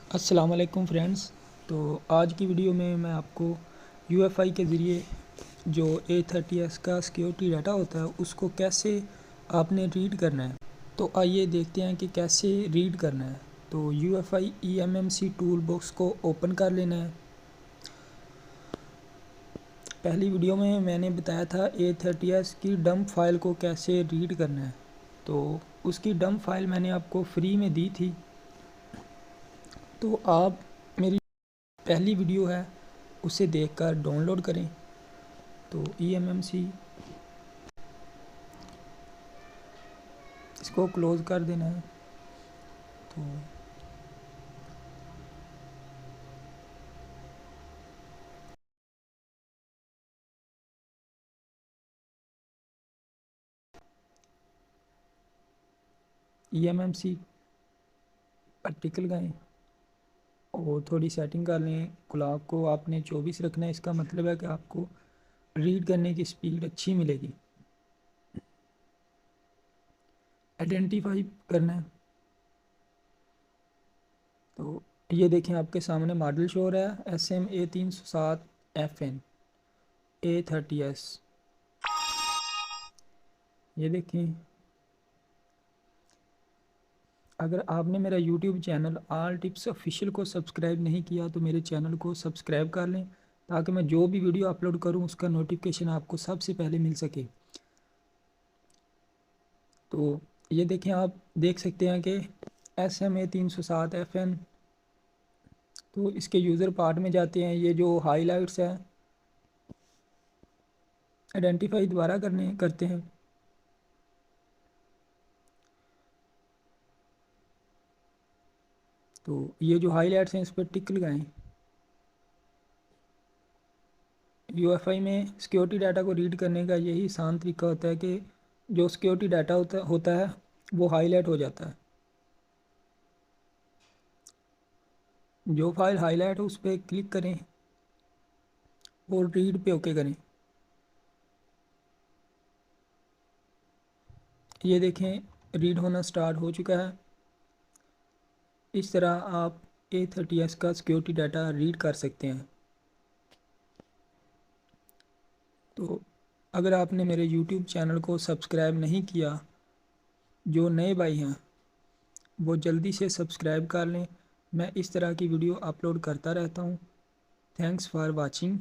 अस्सलाम वालेकुम फ्रेंड्स। तो आज की वीडियो में मैं आपको यूएफआई के ज़रिए जो A30s का सिक्योरिटी डाटा होता है उसको कैसे आपने रीड करना है। तो आइए देखते हैं कि कैसे रीड करना है। तो यूएफआई eMMC टूल बॉक्स को ओपन कर लेना है। पहली वीडियो में मैंने बताया था A30s की डंप फाइल को कैसे रीड करना है। तो उसकी डंप फाइल मैंने आपको फ्री में दी थी। तो आप मेरी पहली वीडियो है उसे देखकर डाउनलोड करें। तो eMMC इसको क्लोज़ कर देना है। तो eMMC पर टिक लगाएं और थोड़ी सेटिंग कर लें। क्लॉक को आपने 24 रखना है। इसका मतलब है कि आपको रीड करने की स्पीड अच्छी मिलेगी। आइडेंटिफाई करना है। तो ये देखें आपके सामने मॉडल शो हो रहा है SMA307FN A30s। ये देखें, अगर आपने मेरा YouTube channel all tips official को सब्सक्राइब नहीं किया तो मेरे चैनल को सब्सक्राइब कर लें ताकि मैं जो भी वीडियो अपलोड करूं उसका नोटिफिकेशन आपको सबसे पहले मिल सके। तो ये देखें, आप देख सकते हैं कि SMA307FN। तो इसके यूज़र पार्ट में जाते हैं। ये जो हाईलाइट्स हैं आइडेंटिफाई दोबारा करते हैं। तो ये जो हाईलाइट्स हैं इस पर टिक लगाएं। यूएफआई में सिक्योरिटी डाटा को रीड करने का यही आसान तरीका होता है कि जो सिक्योरिटी डाटा होता है वो हाईलाइट हो जाता है। जो फाइल हाईलाइट हो उस पर क्लिक करें और रीड पे ओके करें। ये देखें, रीड होना स्टार्ट हो चुका है। इस तरह आप A30s का सिक्योरिटी डाटा रीड कर सकते हैं। तो अगर आपने मेरे यूट्यूब चैनल को सब्सक्राइब नहीं किया, जो नए भाई हैं वो जल्दी से सब्सक्राइब कर लें। मैं इस तरह की वीडियो अपलोड करता रहता हूँ। Thanks for watching.